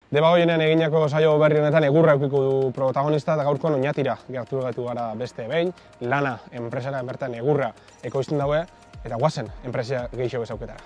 Debagoienean eginako saio berri honetan egurra eukiko du protagonista eta gaurkoan Oñatira gerturatu gara beste behin, Lana enpresara bertan egurra ekoizten daue eta guazen enpresia gehiago ezauketara.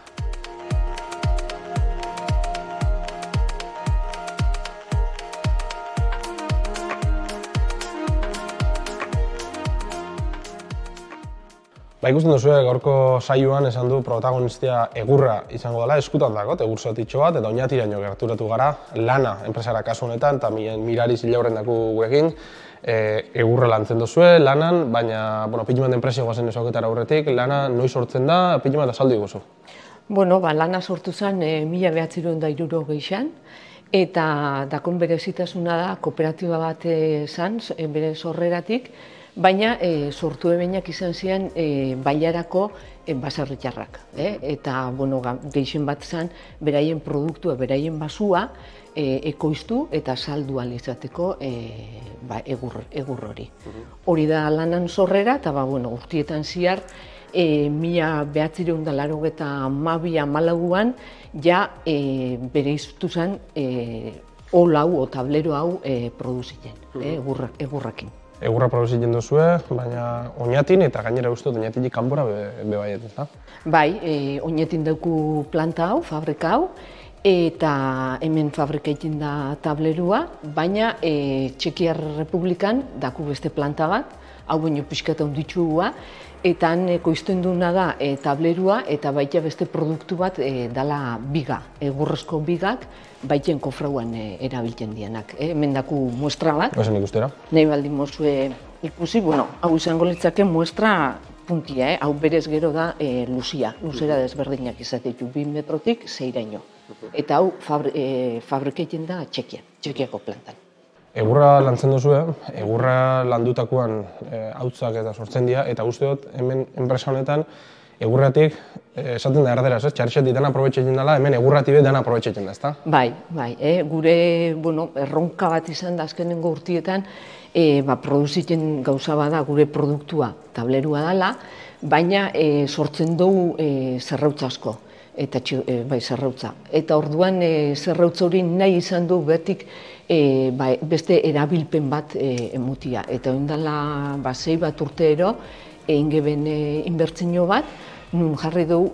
Ikusten duzue, gaurko saioan esan du protagonistia egurra izango dela, eskutan dago, egur zatitxo bat, eta Oñatiraino gerturatu gara, Lana enpresara kasu honetan, eta Mirari Zilaurren daku gurekin, egurra lantzen duzue, Lanan, baina, Pitman enpresia guazen ezauketara aurretik, Lana noiz sortzen da, Pitman da saldu iguzu? Lana sortu zen 1960 eta dakon berezitasuna da, kooperatiba bat zen, bere sorreratik, baina sortu ebenak izan ziren bailarako baserritarrak. Eta gehien bat zen beraien produktua, beraien basua ekoiztu eta saldu ahal izateko egur hori. Hori da Lanan sorrera eta urtietan zihar 1982an ja bere iztu zen hol hau o tablero hau produzien, egurrakin. Egurra produzien duzue, baina Oñatin eta gainera uste Oñatinik kanbora bebaiet, ez da? Bai, Oñatin dauku planta hau, fabrika hau, eta hemen fabrika egin da tablerua, baina Txekiar Republikan daku beste planta bat, hau baino pixka eta onditxua, eta han ekoizten duena da tablerua eta baita beste produktu bat dala biga, egurrezko bigak, baiten kofrauan erabiltzen dienak. Hemen daku muestra bat. Bazen ikustera? Nahi baldin mozue ikusi, hau izango litzake muestra puntia, hau berez gero da luzera desberdinak izatetu 2 metrotik 6raino. Eta hau fabrikeiten da Txekiako plantan. Egurra lantzen duzue, egurra landutakoan hautzak eta sortzen dira, eta uste dut hemen enpresa honetan egurratik esaten da erderaz, txarxetik dana aprobetxetzen dela, hemen egurratibe dana aprobetxetzen da, ezta? Bai, gure erronka bat izan da azkenengo urtietan, produzitzen gauza bada gure produktua tablerua dela, baina sortzen dugu zerrautza asko, zerrautza. Eta orduan zerrautza hori nahi izan du betik beste erabilpen bat emutia. Eta ondala 6 bat urteero egin geben inbertzio bat, nun jarri dugu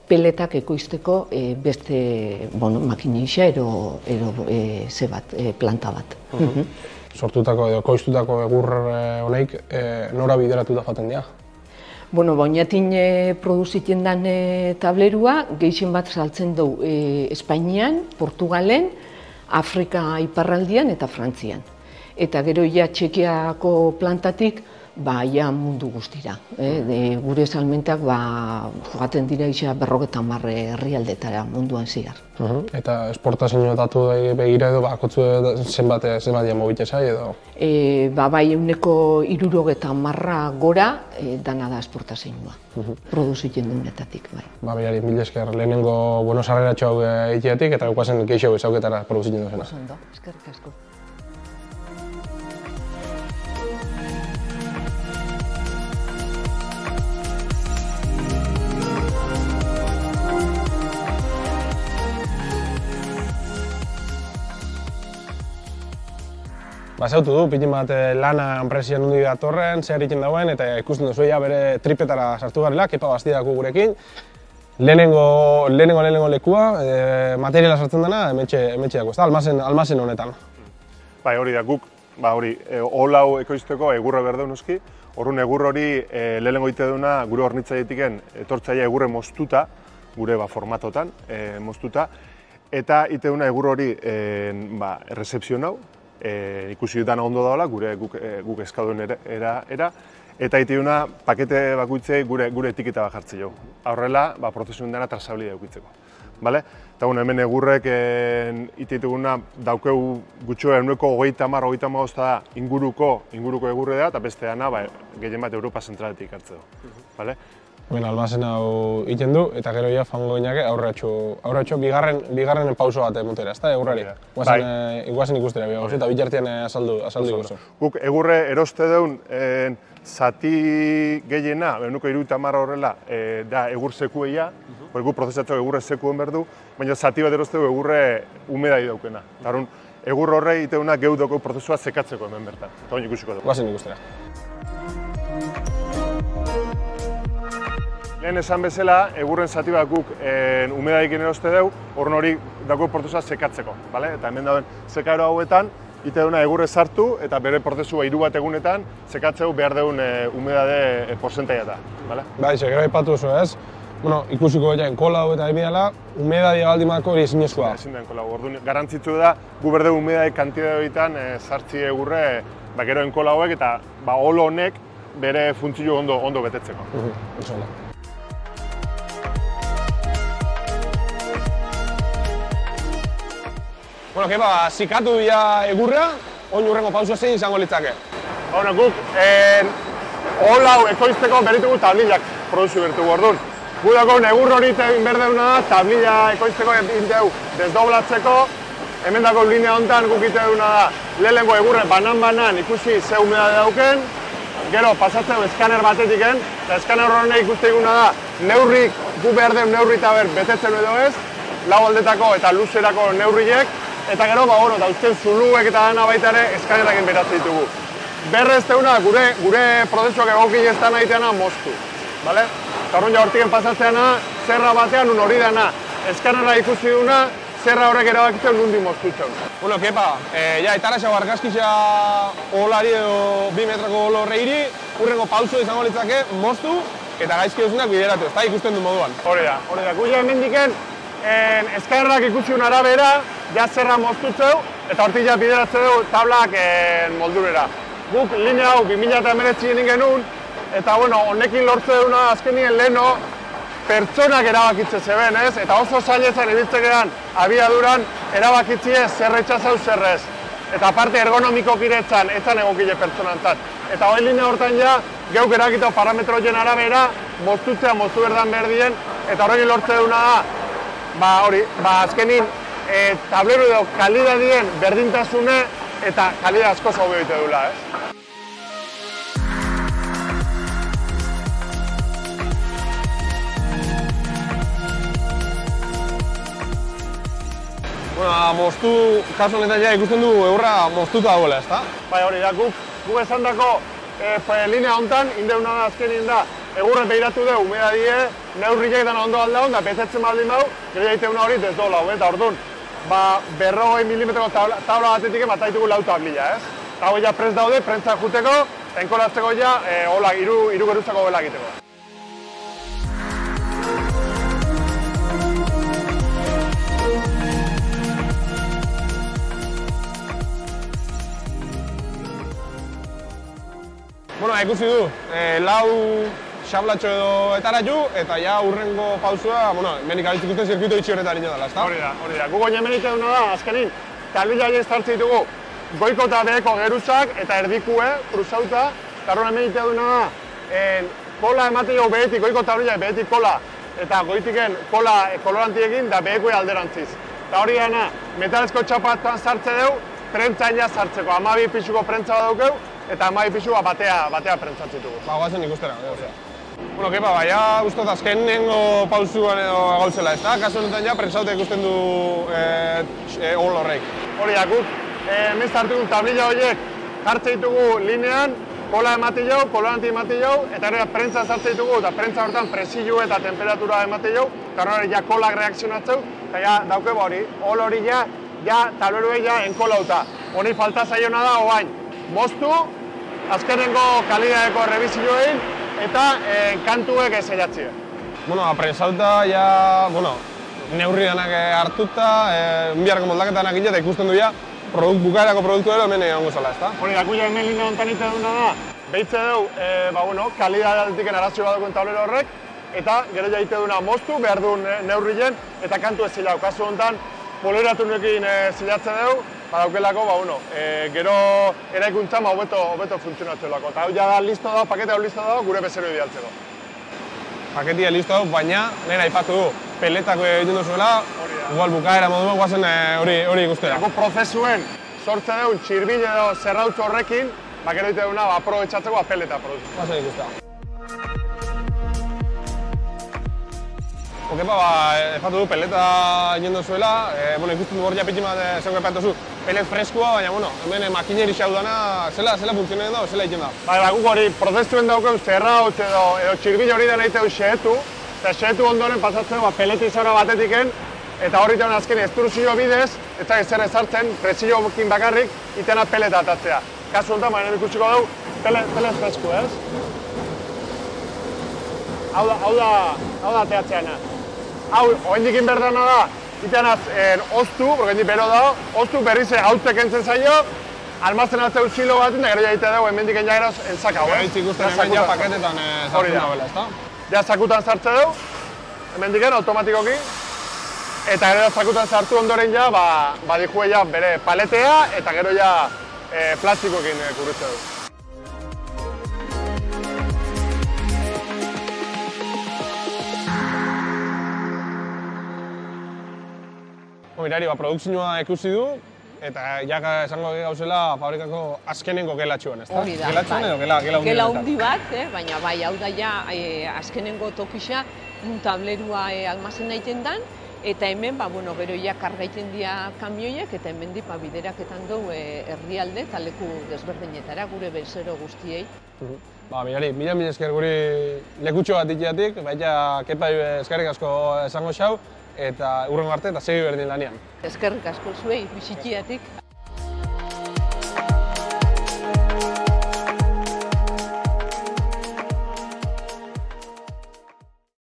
peletak ekoizteko beste makineixa ero planta bat. Sortutako edo ekoiztutako egur honeik nora bideratu da joaten dira? Oñatin produzitzen den tablerua, gehien bat saltzen dugu Espainian, Portugalen, Afrika iparraldian eta Frantzian. Eta gero Txekiako plantatik mundu guztira. Gure salmentak joaten dira 50 herrialdetara munduan zehar. Eta esportazio datu begira edo bakotzu zenbat mobitezai edo? Bai, 60% gora dana da esportazioa. Produzitzen duenetatik, bai. Berari, mila esker, lehenengo Buenos Aireratxo hau egiteatik eta guazen geixo ezauketara produzitzen duzena. Ondo, eskerrik asko. Zautu du, pitin bat Lana enpresia nundi datorren, zer egiten dauen, eta ikusten duzu bere tripetara sartu garela, Kepa Bastidako gurekin. Lehenengo lekua, materiala sartzen dena, hementxe dago, ez da, almazen honetan. Bai, hori da, guk, hol hau ekoizteko egurra behar duen noski, horren egur hori lehenengo ite duna gure hornitzailetiken etortzaia egurre moztuta, gure formatotan moztuta, eta ite duna egur hori errezepzion hau, ikusi dutana ondo daola, guk eskaduen era, eta ite duna pakete bakuitzei gure etiketa bat jartzi jau. Horrela, prozesun dena trazabilia eukitzeko. Eta hemen egurrek ite dituguna daukeu gutxo eguneko 30-35 da inguruko egurre da, eta beste dana gehien bat Europa zentraletik hartze du. almazen hau iten du, eta gero ja fango gineke aurratxo bigarren pauso bat emotera, ezta, egurrari? Iguazen ikustera bihagoz, eta bitartean azaldu iguzu. Guk egurre eroste deun zati gehiena, benuko 30 horrela, da egur sekueia, guk prozesatzeko egurre sekuen behar du, baina zati bat eroste du egurre humedai daukena. Tarun, egur horre iteuna geudoko prozesua sekatzeko hemen bertan. Eta hori ikusiko dugu. Guazen ikustera. Lehen esan bezala, egurren zati bat guk humedaikin eroste dugu, horren hori dago prozesua sekatzeko. Eta hemen dauden sekaero hauetan, ite duna egurre sartu eta bere prozesua 3 bat egunetan sekatzeu behar deun humedade porcentaia da. Bai, gero aipatu oso ez. Ikusiko jain kola hau eta ebidala, humedadia baldimako hori ezinezkoa. Ezin den kola hau, orduan garantzitzu da, gu berde humedade kantidade horietan sartzi egurre gero enkola hauek eta olo honek bere funtzio ondo betetzeko. Kepa, zikatu dira egurra, oin urrengo pausua zein izango litzake? Guk, hau ekoizteko beritugu tablillak produzio bertugu orduan. Gu dagoen egur hori egin behar deuna da, tablilla ekoizteko egin dugu desdoblatzeko. Hemen dago linea honetan guk ite deuna da, lehenengo egurre banan ikusi ze humedade dauken, gero pasatzeko eskaner batetik eta eskaner horrenek ikuste eguna da, neurrik, gu behar deun neurri eta betetzen edo ez, lau aldetako eta luzerako neurriek, eta gero, dauzken zuluek eta dana baita ere eskanerrakin beratzen ditugu. Berrez deuna, gure prozesuak egokin ez dana egiteana moztu. Eta horren hortiken pasatzeana, zerra batean hori dana, eskanerra ikusi duna, zerra horrek erabakitzen nundi moztutzen. Kepa, etaraxau argazkizia olari edo 2 metroko olo horreiri, urrengo pauso izango litzake moztu eta gaizki duzunak bideratu, ez da ikusten du moduan. Hori da, guia hemendiken, eskanerrak ikusi duen arabera, ja zerra moztutzeu, eta hortik ja bideratzen dugu tablak moldurera. Guk linea hau 2019 egin genuen, eta honekin lortze duguna azkenien leheno pertsonak erabakitze zeben, ez? Eta oso zailezan ibiltzekean abiaduran erabakitzie zer etxazau zerrez. Eta parte ergonomiko kiretzan, etzan egokile pertsonantzat. Eta hori linea hortan ja, geuk erakitau parametroien arabera, moztutzea moztu berdan berdien, eta horrekin lortze duguna da, azkenin tableru edo kalidadien berdintasune eta kalidad asko zau behite dula, ez? Moztu, kasu honetan ja ikusten du egurra moztuta dagoela, ezta? Bai, hori da, guk esan dako linea honetan, indeuna da azkenin da, egurre behiratu dugu, humedadie, neurriak dana ondo aldaun, da betetzen baldin bau, gero jaiteuna hori desdobla hau, eta orduan, 40 milimetroko tabla batetik emataitugu 4 tablilla, ez? Eta hori ja prest daude, prentza juteko, enkolatzeko ja, hiru geruzako bela egiteko. Ikusi du, lau xablatxo edo etaratu, eta ja urrengo pausua, hemenik abitzen ikusten zirkuito itxi horretan ino dela, ezta? Hori da. Gu goin hemenik eduna da, azkenin, tablilla hien zartzen ditugu goiko eta beheko geruzak eta erdikue, kruzauta, eta horren hemenik eduna da, kola emateio behetik, goiko tablilla behetik kola, eta goitiken kola kolorantiekin da behekue alderantziz. Eta hori gana, metalezko txapatan sartze dugu, prentzaina sartzeko, 12 pixuko prentza bat daukeu, eta 12 pixua batea prentzatzitugu. Guazen ikustera. Kepa, ja ustot azkenengo pausuan edo gautzela, ez da? Kasu honetan ja prentzaute ikusten du ogol horrek. Hori da, guk hemen zartugu tablilla horiek jartze ditugu linean, kola emate jau, koloranti emate jau, eta hori prentza sartze ditugu, eta prentza hortan presillo eta temperatura emate jau, eta hori ja kolak reakzionatzeu, eta ja dauke hori, hol hori ja tableruei ja enkolauta. Honi falta zaiona da, oain, moztu, azkenengo kalidadeko revizioein, eta kantuek ez eiatzie. Prensauta, neurri denak hartuta, biharko moldaketan egin eta ikusten du bukaerako produktu ero hemen egongo zela, ezta? Hori da, kuia hemen linea honetan ite duna da, behitze dugu, kalidadatik enarazio bat dukuen tablero horrek, eta gero jaite duna moztu, behar duen neurrien, eta kantu ez zilau. Kasu honetan, poleratunekin zilatzen dugu, badaukelako, gero eraikuntza hobeto funtzionatzen lako. Eta hau ja da listo dago, pakete hau listo dago, gure bezero idealtzeko. paketia listo hau, baina lehen aipatu du, peletako egiten duzuela, igual bukaera moduan guazen hori ikustera. Ego prozesuen sortze dugun txirbil edo zerrautxo horrekin, gero egite duguna aprobetxatzeko peleta produzitzen. Guazen ikustera. Okepa, aipatu du peleta egiten duzuela, ikusten du hor ja pitxin bat zengo epatu zu, pelet freskua, baina, hemen makineri xau dana, zela funtzionen da, zela egiten da? Bai, guk hori prozesuen dauken zerrautx edo txirbil hori dena egite du xehetu, eta xehetu ondoren pasatzen peleta izora batetiken, eta horri jaun azken estruzio bidez, eta zer ezartzen, presiokin bakarrik, itena peleta atatzea. Kasu honetan, baina ikusiko dugu, pelet fresku, ez? Hau da ateatzeana. Hau, oendikin berdana da, itenaz oztu, porque bero dago, oztu berriz hautzek entzen zaio, almazenatzeu silo bat, eta gero jaite dugu, hemendiken ja eroz entzakau, eh? Gaitz ikusten hemen ja paketetan sartzen dabela, ezta? Ja sakutan sartze dugu, hemendiken automatikoki, eta gero sakutan sartu ondoren ja, badijue ja bere paletea, eta gero ja plastikoekin kurritze dugu. Mirari, produkzioa ikusi du, eta ja esango gauzela fabrikako azkenengo gelatxuan, ezta? Hori da, Gelatxuan edo gela hundi Gela hundi bat, baina bai, hau da ja azkenengo tokixa, tablerua almazen egiten dan, eta hemen, gero ja karga egiten dira kamioiek, eta hemen di bideraketan dugu herrialde eta leku desberdinetara, gure bezero guztiei. Mirari, mila esker guri lekutxo bat itiatik, baina kepa eskerrik asko esango xau, eta urrengo arte eta segi berdin lanean. Eskerrik asko zuei, bisitiatik.